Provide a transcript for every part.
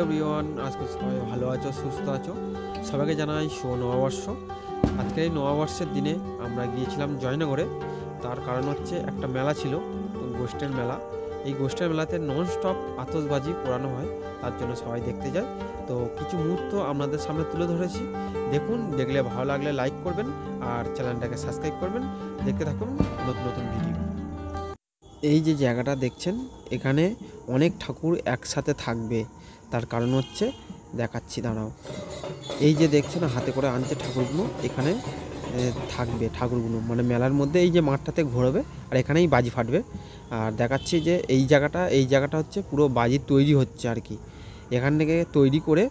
Everyone, আজকে সবাই ভালো আছো, সুস্থ আছো। সবাইকে জানাই শুভ নববর্ষ। আজকের এই নববর্ষের দিনে আমরা গিয়েছিলাম জয়নগরে। তার কারণ হচ্ছে একটা মেলা ছিল, গোষ্ঠের মেলা। এই গোষ্ঠের মেলাতে নন স্টপ আতশবাজি পোড়ানো হয়, তার জন্য সবাই দেখতে যায়। তো কিছু মুহূর্ত আপনাদের সামনে তুলে ধরেছি, দেখুন। দেখলে ভালো লাগলে লাইক করবেন আর চ্যানেলটাকে সাবস্ক্রাইব করবেন। দেখতে থাকুন নতুন নতুন ভিডিও। এই যে জায়গাটা দেখছেন, এখানে অনেক ঠাকুর একসাথে থাকবে। তার কারণ হচ্ছে দেখাচ্ছি, দাঁড়াও। এই যে দেখছেন হাতে করে আনছে ঠাকুরগুলো, এখানে থাকবে ঠাকুরগুলো, মানে মেলার মধ্যে এই যে মাঠটাতে ঘোরাবে আর এখানেই বাজি ফাটবে। আর দেখাচ্ছি যে এই জায়গাটা হচ্ছে পুরো বাজি তৈরি হচ্ছে আর কি। এখান থেকে তৈরি করে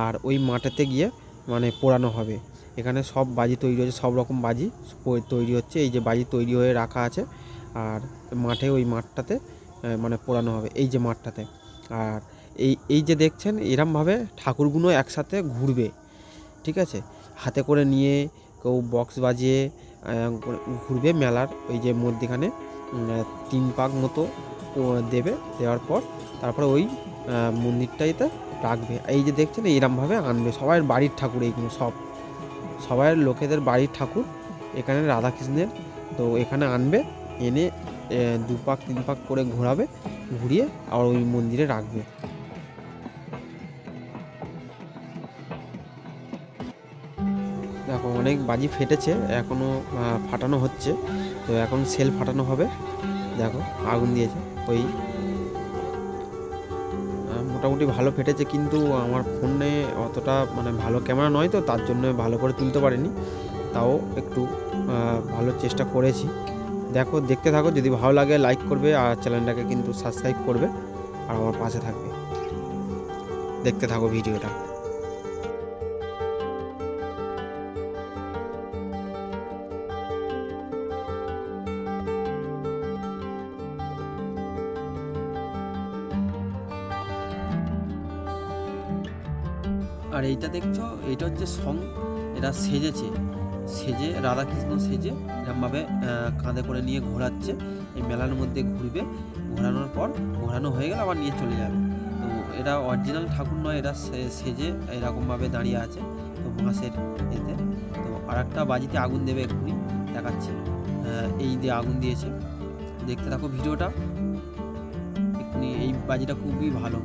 আর ওই মাঠেতে গিয়ে মানে পোড়ানো হবে। এখানে সব বাজি তৈরি হচ্ছে, সব রকম বাজি তৈরি হচ্ছে। এই যে বাজি তৈরি হয়ে রাখা আছে, আর মাঠে ওই মাঠটাতে মানে পোড়ানো হবে, এই যে মাঠটাতে। আর এই যে দেখছেন এরমভাবে ঠাকুরগুলো একসাথে ঘুরবে, ঠিক আছে। হাতে করে নিয়ে কেউ বক্স বাজিয়ে ঘুরবে মেলার ওই যে মধ্যিখানে 3 পাক মতো দেবে। দেওয়ার পর তারপরে ওই মন্দিরটাইতে রাখবে। এই যে দেখছেন এইরমভাবে আনবে সবাই বাড়ির ঠাকুর, এইগুলো সবাই লোকেদের বাড়ির ঠাকুর। এখানে রাধাকৃষ্ণের, তো এখানে আনবে, এনে 2 পাক 3 পাক করে ঘোরাবে, ঘুরিয়ে আর ওই মন্দিরে রাখবে। দেখো অনেক বাজি ফেটেছে, এখনও ফাটানো হচ্ছে। তো এখন সেল ফাটানো হবে। দেখো আগুন দিয়েছে, ওই মোটামুটি ভালো ফেটেছে, কিন্তু আমার ফোনে অতটা মানে ভালো ক্যামেরা নয়, তো তার জন্য ভালো করে তুলতে পারিনি। তাও একটু ভালো চেষ্টা করেছি। দেখো, দেখতে থাকো, যদি ভালো লাগে লাইক করবে আর চ্যানেলটাকে কিন্তু সাবস্ক্রাইব করবে আর আমার পাশে থাকবে। দেখতে থাকো ভিডিওটা। আর এইটা দেখছো, এইটা হচ্ছে সং, এরা সেজে রাধাকৃষ্ণ সেজে এরমভাবে কাঁধে করে নিয়ে ঘোরাচ্ছে। এই মেলার মধ্যে ঘুরবে, ঘোরানোর পর ঘোরানো হয়ে গেলে আবার নিয়ে চলে যাবে। তো এরা অরিজিনাল ঠাকুর নয়, এরা সেজে এরকমভাবে দাঁড়িয়ে আছে। তো মাসের এতে তো আর একটা বাজিতে আগুন দেবে, এক্ষুনি দেখাচ্ছি। এই দিয়ে আগুন দিয়েছে, দেখতে থাকো ভিডিওটা এক্ষুনি। এই বাজিটা খুবই ভালো।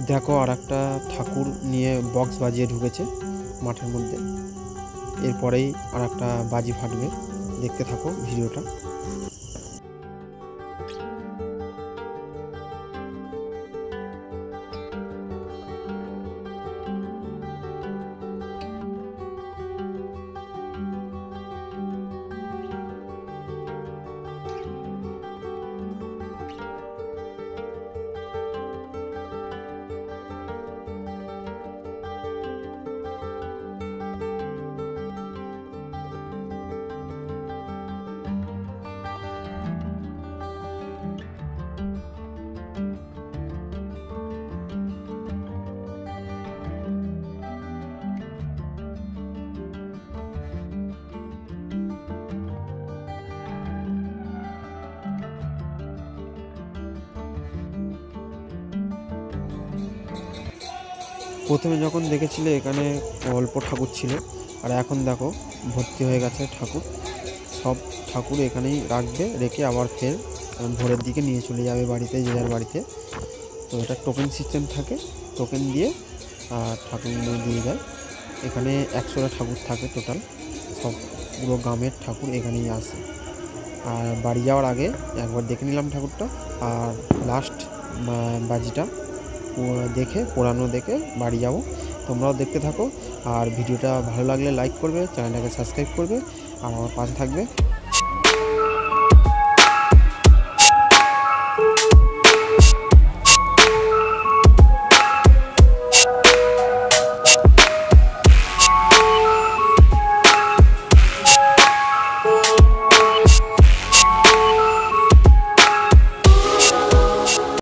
দেখো আর একটা ঠাকুর নিয়ে বক্স বাজিয়ে ঢুকেছে মাঠের মধ্যে। এরপরেই আর একটা বাজি ফাটবে, দেখতে থাকো ভিডিওটা। প্রথমে যখন দেখেছিলে এখানে অল্প ঠাকুর ছিল, আর এখন দেখো ভর্তি হয়ে গেছে ঠাকুর। সব ঠাকুর এখানেই রাখবে, রেখে আবার ফের ভোরের দিকে নিয়ে চলে যাবে বাড়িতে, যে যার বাড়িতে। তো এটা টোকেন সিস্টেম থাকে, টোকেন দিয়ে আর ঠাকুরগুলো দিয়ে যায়। এখানে 100টা ঠাকুর থাকে টোটাল, সব পুরো গ্রামের ঠাকুর এখানেই আসে। আর বাড়ি যাওয়ার আগে একবার দেখে নিলাম ঠাকুরটা, আর লাস্ট বাজিটা দেখে পোড়ানো দেখে বাড়ি যাব। তোমরাও দেখতে থাকো, আর ভিডিওটা ভালো লাগলে লাইক করবে, চ্যানেলটাকে সাবস্ক্রাইব করবে, আর আমার পাশে থাকবে।